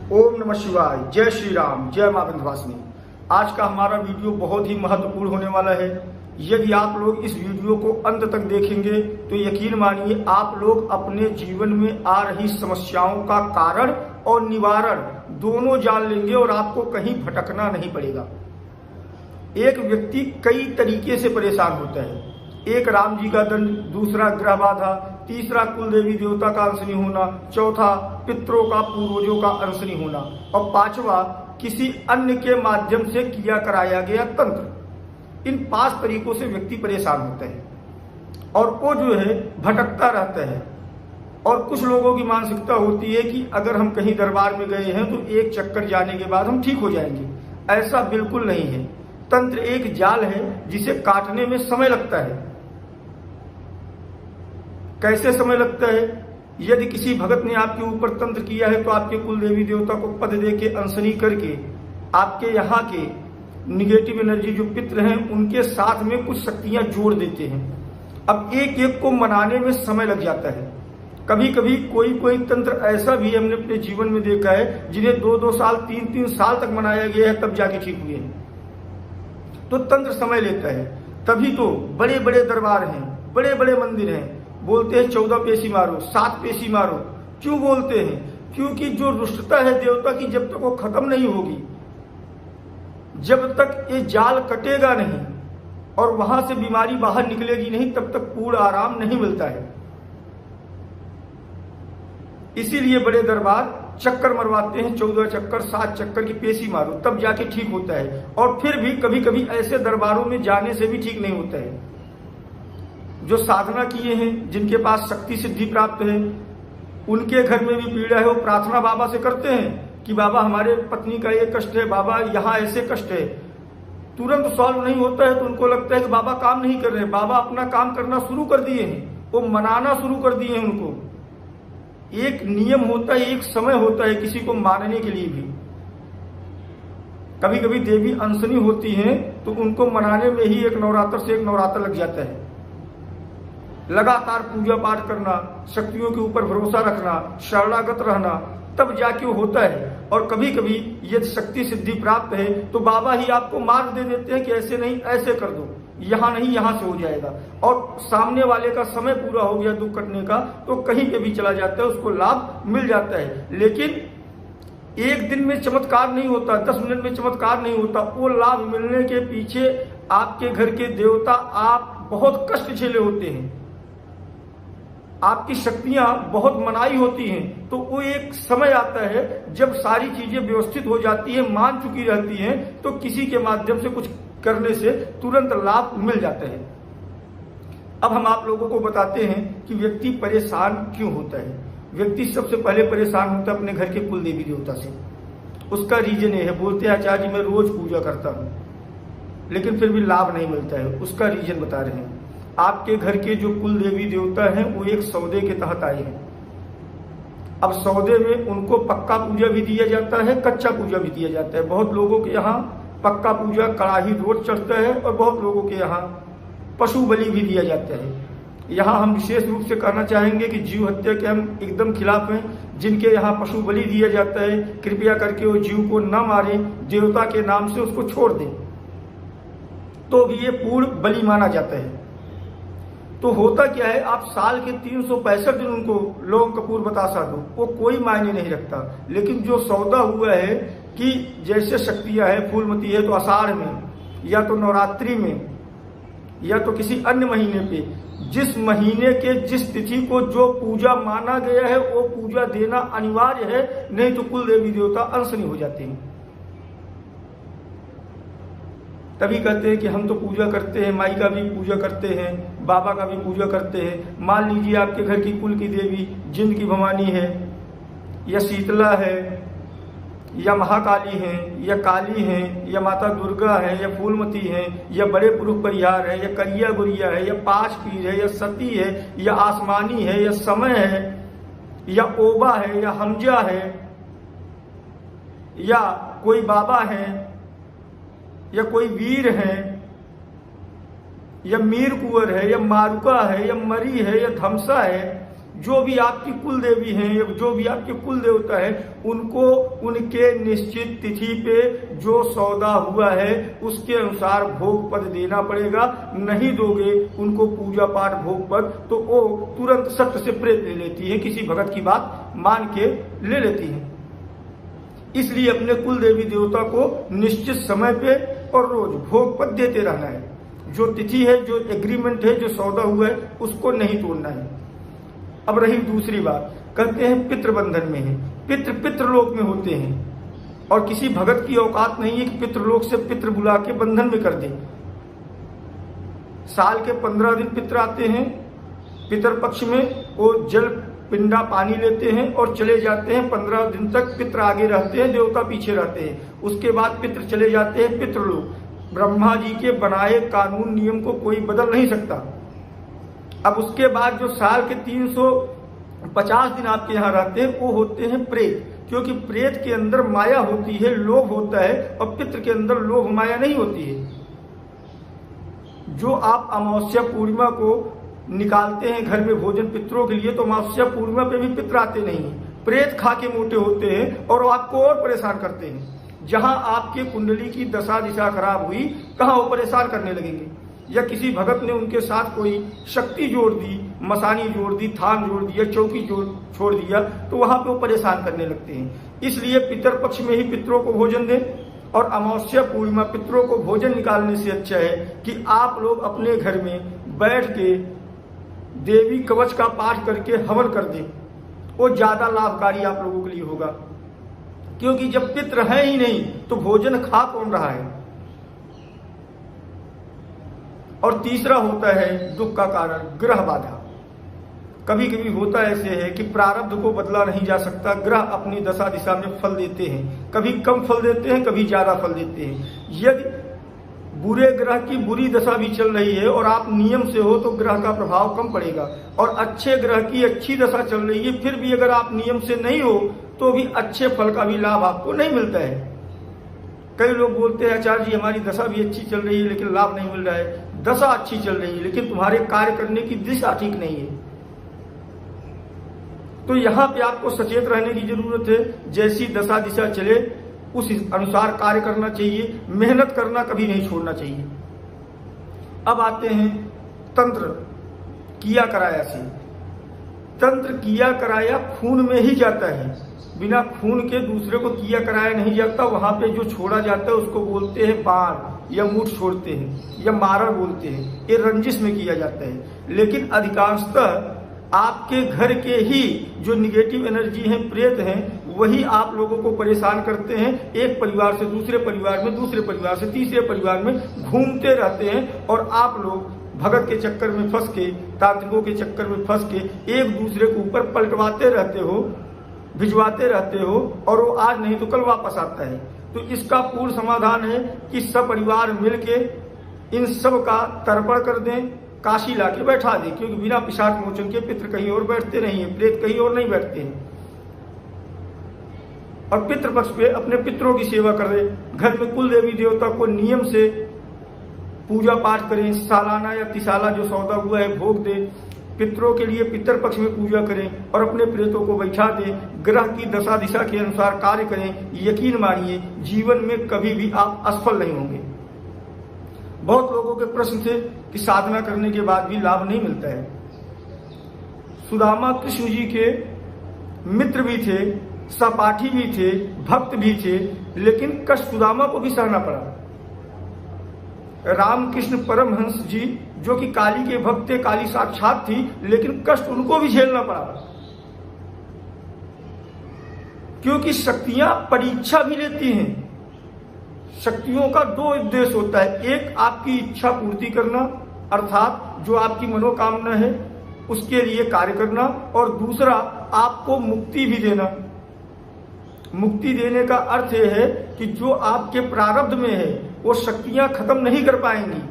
ओम नमः शिवाय। जय श्री राम, जय मां विंध्यवासिनी। आज का हमारा वीडियो बहुत ही महत्वपूर्ण होने वाला है। यदि आप लोग इस वीडियो को अंत तक देखेंगे तो यकीन मानिए आप लोग अपने जीवन में आ रही समस्याओं का कारण और निवारण दोनों जान लेंगे और आपको कहीं भटकना नहीं पड़ेगा। एक व्यक्ति कई तरीके से परेशान होता है। एक राम जी का दंड, दूसरा ग्रह बाधा, तीसरा कुल देवी देवता का अंश नहीं होना, चौथा पितरों का पूर्वजों का अंश नहीं होना और पांचवा किसी अन्य के माध्यम से किया कराया गया तंत्र। इन 5 तरीकों से व्यक्ति परेशान होता है और वो जो है भटकता रहता है। और कुछ लोगों की मानसिकता होती है कि अगर हम कहीं दरबार में गए हैं तो एक चक्कर जाने के बाद हम ठीक हो जाएंगे। ऐसा बिल्कुल नहीं है। तंत्र एक जाल है जिसे काटने में समय लगता है। कैसे समय लगता है? यदि किसी भगत ने आपके ऊपर तंत्र किया है तो आपके कुल देवी देवता को पद दे के अनशनी करके आपके यहाँ के निगेटिव एनर्जी जो पित्र हैं उनके साथ में कुछ शक्तियां जोड़ देते हैं। अब एक एक को मनाने में समय लग जाता है। कभी कभी कोई तंत्र ऐसा भी हमने अपने जीवन में देखा है जिन्हें 2-2 साल 3-3 साल तक मनाया गया है तब जाके ठीक हुए हैं। तो तंत्र समय लेता है। तभी तो बड़े बड़े दरबार हैं, बड़े बड़े मंदिर हैं, बोलते हैं 14 पेशी मारो, 7 पेशी मारो। क्यों बोलते हैं? क्योंकि जो रुष्टता है देवता की जब तक वो खत्म नहीं होगी, जब तक ये जाल कटेगा नहीं और वहां से बीमारी बाहर निकलेगी नहीं, तब तक पूर्ण आराम नहीं मिलता है। इसीलिए बड़े दरबार चक्कर मरवाते हैं, 14 चक्कर 7 चक्कर की पेशी मारो तब जाके ठीक होता है। और फिर भी कभी कभी ऐसे दरबारों में जाने से भी ठीक नहीं होता है। जो साधना किए हैं, जिनके पास शक्ति सिद्धि प्राप्त है, उनके घर में भी पीड़ा है, वो प्रार्थना बाबा से करते हैं कि बाबा हमारे पत्नी का ये कष्ट है, बाबा यहाँ ऐसे कष्ट है। तुरंत सॉल्व नहीं होता है तो उनको लगता है कि बाबा काम नहीं कर रहे। बाबा अपना काम करना शुरू कर दिए हैं, वो मनाना शुरू कर दिए हैं उनको। एक नियम होता है, एक समय होता है किसी को मानने के लिए भी। कभी कभी देवी अनशनी होती हैं तो उनको मनाने में ही एक नवरात्र से एक नवरात्र लग जाता है। लगातार पूजा पाठ करना, शक्तियों के ऊपर भरोसा रखना, शरणागत रहना, तब जाके वो होता है। और कभी कभी यदि शक्ति सिद्धि प्राप्त है तो बाबा ही आपको मार्ग दे देते हैं कि ऐसे नहीं ऐसे कर दो, यहाँ नहीं यहाँ से हो जाएगा। और सामने वाले का समय पूरा हो गया दुख कटने का तो कहीं पे भी चला जाता है, उसको लाभ मिल जाता है। लेकिन एक दिन में चमत्कार नहीं होता, 10 मिनट में चमत्कार नहीं होता। वो लाभ मिलने के पीछे आपके घर के देवता आप बहुत कष्ट झेले होते हैं, आपकी शक्तियां बहुत मनाई होती हैं। तो वो एक समय आता है जब सारी चीजें व्यवस्थित हो जाती है, मान चुकी रहती हैं, तो किसी के माध्यम से कुछ करने से तुरंत लाभ मिल जाता है। अब हम आप लोगों को बताते हैं कि व्यक्ति परेशान क्यों होता है। व्यक्ति सबसे पहले परेशान होता है अपने घर के कुल देवी देवता से। उसका रीजन ये है, बोलते हैं आचार्य जी मैं रोज पूजा करता हूं लेकिन फिर भी लाभ नहीं मिलता है। उसका रीजन बता रहे हैं। आपके घर के जो कुल देवी देवता हैं वो एक सौदे के तहत आए हैं। अब सौदे में उनको पक्का पूजा भी दिया जाता है, कच्चा पूजा भी दिया जाता है। बहुत लोगों के यहाँ पक्का पूजा कड़ाही रोज चढ़ता है और बहुत लोगों के यहाँ पशु बलि भी दिया जाता है। यहाँ हम विशेष रूप से कहना चाहेंगे कि जीव हत्या के हम एकदम खिलाफ हैं। जिनके यहाँ पशु बलि दिया जाता है कृपया करके वो जीव को न मारे, देवता के नाम से उसको छोड़ दें, तो भी ये पूर्ण बलि माना जाता है। तो होता क्या है, आप साल के 365 दिन उनको लौंग कपूर बतासा दो, वो कोई मायने नहीं रखता। लेकिन जो सौदा हुआ है कि जैसे शक्तियां है, फूलमती है तो आषाढ़ में या तो नवरात्रि में या तो किसी अन्य महीने पे, जिस महीने के जिस तिथि को जो पूजा माना गया है वो पूजा देना अनिवार्य है, नहीं तो कुल देवी देवता अनशनी हो जाते हैं। तभी कहते हैं कि हम तो पूजा करते हैं, माई का भी पूजा करते हैं, बाबा का भी पूजा करते हैं। मान लीजिए आपके घर की कुल की देवी जिंद की भवानी है या शीतला है या महाकाली है या काली है या माता दुर्गा है या फूलमती है या बड़े पुरुष परिहार है या करिया गुड़िया है या 5 पीर है या सती है या आसमानी है या समय है या ओबा है या हमजा है या कोई बाबा है या कोई वीर है या मीर कुंवर है या मारुका है या मरी है या धमसा है, जो भी आपकी कुल देवी हैं या जो भी आपके कुल देवता है, उनको उनके निश्चित तिथि पे जो सौदा हुआ है उसके अनुसार भोग पद देना पड़ेगा। नहीं दोगे उनको पूजा पाठ भोग पद तो वो तुरंत सत्य से प्रेत ले लेती है, किसी भगत की बात मान के ले लेती है। इसलिए अपने कुल देवी देवता को निश्चित समय पे और रोज भोग पद देते रहना है। जो तिथि है, जो एग्रीमेंट है, जो सौदा हुआ है, उसको नहीं तोड़ना है। अब रही दूसरी बात, कहते हैं पितृ बंधन में है। पितृलोक में होते हैं और किसी भगत की औकात नहीं है कि पितृलोक से पितृ बुला के बंधन में कर दे। साल के 15 दिन पितृ आते हैं पितृ पक्ष में, वो जल पिंडा पानी लेते हैं और चले जाते हैं। 15 दिन तक पितृ आगे रहते हैं, देवता पीछे रहते हैं। उसके बाद पितृ चले जाते हैं पितृलोक। ब्रह्मा जी के बनाए कानून नियम को कोई बदल नहीं सकता। अब उसके बाद जो साल के 350 दिन आपके यहाँ रहते हैं वो होते हैं प्रेत, क्योंकि प्रेत के अंदर माया होती है, लोभ होता है, और पितृ के अंदर लोभ माया नहीं होती है। जो आप अमावस्या पूर्णिमा को निकालते हैं घर में भोजन पितरों के लिए, तो अमावस्या पूर्णिमा पे भी पितर आते नहीं है। प्रेत खा के मोटे होते हैं और आपको और परेशान करते हैं। जहां आपके कुंडली की दशा दिशा खराब हुई, कहां वो परेशान करने लगेंगे। या किसी भगत ने उनके साथ कोई शक्ति जोड़ दी, मसानी जोड़ दी, थान जोड़ दिया, चौकी छोड़ दिया, तो वहां पे वो परेशान करने लगते हैं। इसलिए पितर पक्ष में ही पितरों को भोजन दें, और अमावस्या पूर्णिमा पितरों को भोजन निकालने से अच्छा है कि आप लोग अपने घर में बैठ के देवी कवच का पाठ करके हवन कर दें। वो ज्यादा लाभकारी आप लोगों के लिए होगा, क्योंकि जब पितृ है ही नहीं तो भोजन खा कौन रहा है। और तीसरा होता है दुख का कारण ग्रह बाधा। कभी कभी होता ऐसे है कि प्रारब्ध को बदला नहीं जा सकता। ग्रह अपनी दशा दिशा में फल देते हैं, कभी कम फल देते हैं, कभी ज्यादा फल देते हैं। यदि बुरे ग्रह की बुरी दशा भी चल रही है और आप नियम से हो तो ग्रह का प्रभाव कम पड़ेगा, और अच्छे ग्रह की अच्छी दशा चल रही है फिर भी अगर आप नियम से नहीं हो तो भी अच्छे फल का भी लाभ आपको नहीं मिलता है। कई लोग बोलते हैं आचार्य जी हमारी दशा भी अच्छी चल रही है लेकिन लाभ नहीं मिल रहा है। दशा अच्छी चल रही है लेकिन तुम्हारे कार्य करने की दिशा ठीक नहीं है। तो यहाँ पे आपको सचेत रहने की जरूरत है। जैसी दशा दिशा चले उस अनुसार कार्य करना चाहिए, मेहनत करना कभी नहीं छोड़ना चाहिए। अब आते हैं तंत्र किया कराया से। तंत्र किया कराया खून में ही जाता है, बिना खून के दूसरे को किया कराया नहीं जाता। वहां पे जो छोड़ा जाता है उसको बोलते हैं बाण या मूठ छोड़ते हैं या मारण बोलते हैं। ये रंजिश में किया जाता है। लेकिन अधिकांशतः आपके घर के ही जो निगेटिव एनर्जी है, प्रेत हैं, वही आप लोगों को परेशान करते हैं। एक परिवार से दूसरे परिवार में, दूसरे परिवार से तीसरे परिवार में घूमते रहते हैं और आप लोग भगत के चक्कर में फंस के, तांत्रिकों के चक्कर में फंस के एक दूसरे के ऊपर पलटवाते रहते हो, भिजवाते रहते हो, और वो आज नहीं तो कल वापस आता है। तो इसका पूर्ण समाधान है कि सब परिवार मिलके इन सब का तर्पण कर दें, काशी लाके बैठा दे, क्योंकि बिना पिशाच मोचन के पितृ कहीं और बैठते नहीं है, प्रेत कहीं और नहीं बैठते हैं। और पितृ पक्ष पे अपने पितरों की सेवा करें। घर में कुल देवी देवता को नियम से पूजा पाठ करें। सालाना या तिसाला जो सौदा हुआ है भोग दे। पितरों के लिए पितर पक्ष में पूजा करें और अपने प्रेतों को बैठा दें। ग्रह की दशा दिशा के अनुसार कार्य करें। यकीन मानिए जीवन में कभी भी आप असफल नहीं होंगे। बहुत लोगों के प्रश्न थे कि साधना करने के बाद भी लाभ नहीं मिलता है। सुदामा कृष्ण जी के मित्र भी थे, सहपाठी भी थे, भक्त भी थे, लेकिन कष्ट सुदामा को भी सहना पड़ा। रामकृष्ण परमहंस जी जो कि काली के भक्त थे, काली साक्षात थी, लेकिन कष्ट उनको भी झेलना पड़ा, क्योंकि शक्तियां परीक्षा भी लेती हैं। शक्तियों का दो उद्देश्य होता है, एक आपकी इच्छा पूर्ति करना, अर्थात जो आपकी मनोकामना है उसके लिए कार्य करना, और दूसरा आपको मुक्ति भी देना। मुक्ति देने का अर्थ यह है कि जो आपके प्रारब्ध में है वो शक्तियां खत्म नहीं कर पाएंगी,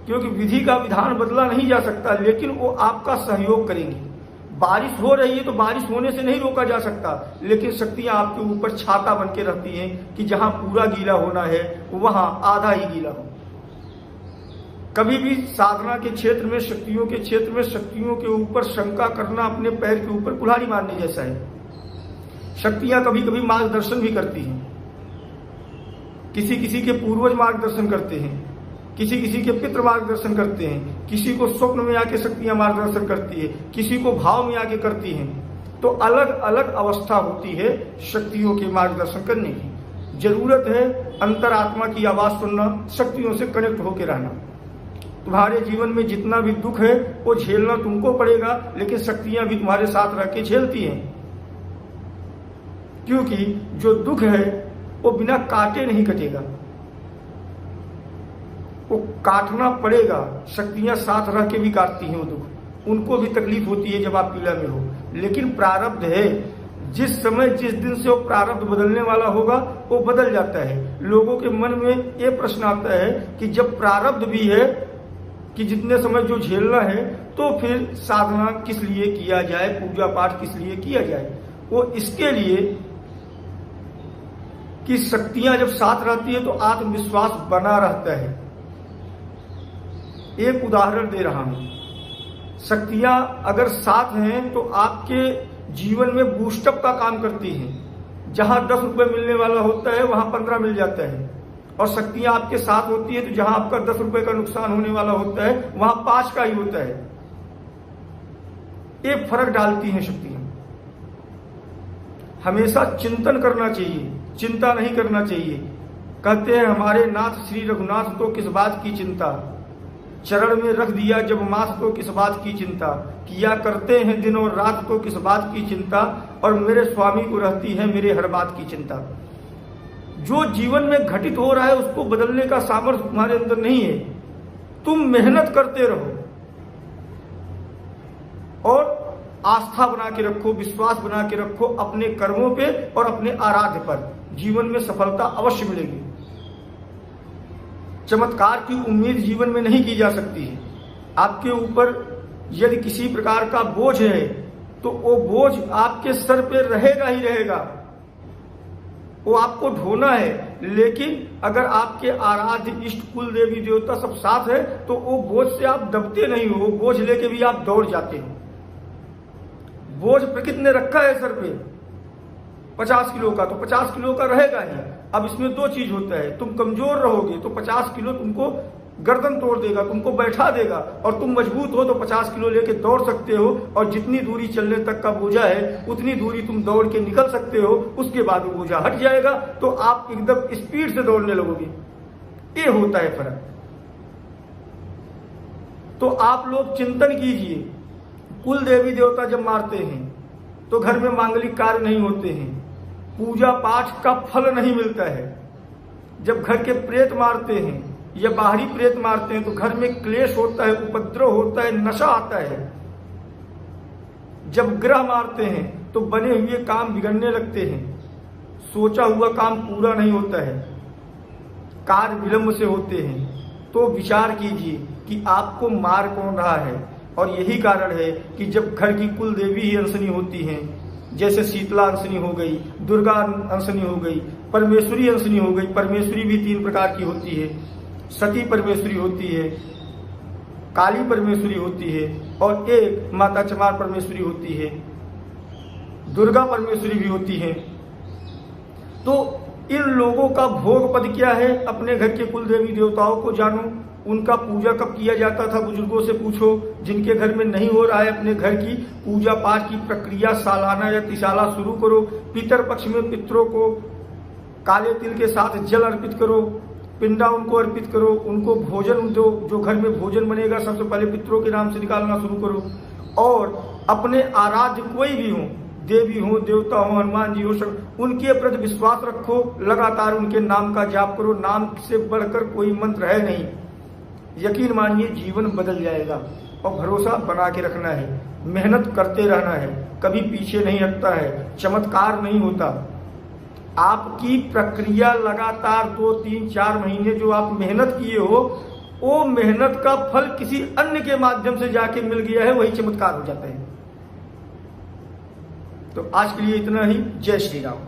क्योंकि विधि का विधान बदला नहीं जा सकता, लेकिन वो आपका सहयोग करेंगी। बारिश हो रही है तो बारिश होने से नहीं रोका जा सकता, लेकिन शक्तियां आपके ऊपर छाता बन के रहती हैं कि जहां पूरा गीला होना है वहां आधा ही गीला हो। कभी भी साधना के क्षेत्र में, शक्तियों के क्षेत्र में, शक्तियों के ऊपर शंका करना अपने पैर के ऊपर कुल्हाड़ी मारने जैसा है। शक्तियां कभी कभी मार्गदर्शन भी करती हैं, किसी किसी के पूर्वज मार्गदर्शन करते हैं, किसी किसी के पितृ मार्गदर्शन करते हैं, किसी को स्वप्न में आके शक्तियां मार्गदर्शन करती है, किसी को भाव में आके करती हैं। तो अलग अलग अवस्था होती है शक्तियों के मार्गदर्शन करने की। जरूरत है अंतरात्मा की आवाज सुनना, शक्तियों से कनेक्ट होकर रहना। तुम्हारे जीवन में जितना भी दुख है वो झेलना तुमको पड़ेगा, लेकिन शक्तियां भी तुम्हारे साथ रह के झेलती हैं। क्योंकि जो दुख है वो बिना काटे नहीं कटेगा, वो काटना पड़ेगा। शक्तियां साथ रह के भी काटती हैं वो दुख, उनको भी तकलीफ होती है जब आप पीड़ा में हो। लेकिन प्रारब्ध है, जिस समय जिस दिन से वो प्रारब्ध बदलने वाला होगा वो बदल जाता है। लोगों के मन में ये प्रश्न आता है कि जब प्रारब्ध भी है कि जितने समय जो झेलना है, तो फिर साधना किस लिए किया जाए, पूजा पाठ किस लिए किया जाए? वो इसके लिए कि शक्तियां जब साथ रहती है तो आत्मविश्वास बना रहता है। एक उदाहरण दे रहा हूं, शक्तियां अगर साथ हैं तो आपके जीवन में बूस्टअप का काम करती हैं। जहां 10 रुपए मिलने वाला होता है वहां 15 मिल जाता है, और शक्तियां आपके साथ होती है तो जहां आपका 10 रुपए का नुकसान होने वाला होता है वहां 5 का ही होता है। एक फर्क डालती हैं शक्तियां। हमेशा चिंतन करना चाहिए, चिंता नहीं करना चाहिए। कहते हैं हमारे नाथ श्री रघुनाथ तो किस बात की चिंता, चरण में रख दिया जब माथ तो किस बात की चिंता, किया करते हैं दिन और रात तो किस बात की चिंता, और मेरे स्वामी को रहती है मेरे हर बात की चिंता। जो जीवन में घटित हो रहा है उसको बदलने का सामर्थ्य तुम्हारे अंदर नहीं है। तुम मेहनत करते रहो और आस्था बना के रखो, विश्वास बना के रखो अपने कर्मों पे और अपने आराध्य पर। जीवन में सफलता अवश्य मिलेगी। चमत्कार की उम्मीद जीवन में नहीं की जा सकती है। आपके ऊपर यदि किसी प्रकार का बोझ है तो वो बोझ आपके सर पे रहेगा ही रहेगा, वो आपको ढोना है। लेकिन अगर आपके आराध्य इष्ट कुल देवी देवता सब साथ है तो वो बोझ से आप दबते नहीं हो, बोझ लेके भी आप दौड़ जाते हो। बोझ प्रकृति ने रखा है सर पे 50 किलो का, तो 50 किलो का रहेगा ही। अब इसमें 2 चीज होता है, तुम कमजोर रहोगे तो 50 किलो तुमको गर्दन तोड़ देगा, तुमको बैठा देगा, और तुम मजबूत हो तो 50 किलो लेके दौड़ सकते हो, और जितनी दूरी चलने तक का बोझा है उतनी दूरी तुम दौड़ के निकल सकते हो। उसके बाद वो बोझा हट जाएगा तो आप एकदम स्पीड से दौड़ने लगोगे। ये होता है फर्क। तो आप लोग चिंतन कीजिए, कुल देवी देवता जब मारते हैं तो घर में मांगलिक कार्य नहीं होते हैं, पूजा पाठ का फल नहीं मिलता है। जब घर के प्रेत मारते हैं या बाहरी प्रेत मारते हैं तो घर में क्लेश होता है, उपद्रव होता है, नशा आता है। जब ग्रह मारते हैं तो बने हुए काम बिगड़ने लगते हैं, सोचा हुआ काम पूरा नहीं होता है, कार्य विलंब से होते हैं। तो विचार कीजिए कि आपको मार कौन रहा है। और यही कारण है कि जब घर की कुल देवी ही अनशनी होती हैं, जैसे शीतला अनशनी हो गई, दुर्गा अनशनी हो गई, परमेश्वरी अनशनी हो गई। परमेश्वरी भी 3 प्रकार की होती है, सती परमेश्वरी होती है, काली परमेश्वरी होती है, और एक माता चमार परमेश्वरी होती है, दुर्गा परमेश्वरी भी होती है। तो इन लोगों का भोग पद क्या है, अपने घर के कुल देवी देवताओं को जानो, उनका पूजा कब किया जाता था बुजुर्गों से पूछो। जिनके घर में नहीं हो रहा है अपने घर की पूजा पाठ की प्रक्रिया सालाना या तिसाला शुरू करो। पितर पक्ष में पितरों को काले तिल के साथ जल अर्पित करो, पिंडा उनको अर्पित करो, उनको भोजन दो। जो घर में भोजन बनेगा सबसे पहले पितरों के नाम से निकालना शुरू करो। और अपने आराध्य कोई भी हो, देवी हो, देवता हो, हनुमान जी हो, सब उनके प्रति विश्वास रखो, लगातार उनके नाम का जाप करो। नाम से बढ़कर कोई मंत्र है नहीं। यकीन मानिए जीवन बदल जाएगा। और भरोसा बना के रखना है, मेहनत करते रहना है, कभी पीछे नहीं हटता है। चमत्कार नहीं होता, आपकी प्रक्रिया लगातार 2, 3, 4 महीने जो आप मेहनत किए हो, वो मेहनत का फल किसी अन्य के माध्यम से जाके मिल गया है, वही चमत्कार हो जाता है। तो आज के लिए इतना ही। जय श्री राम।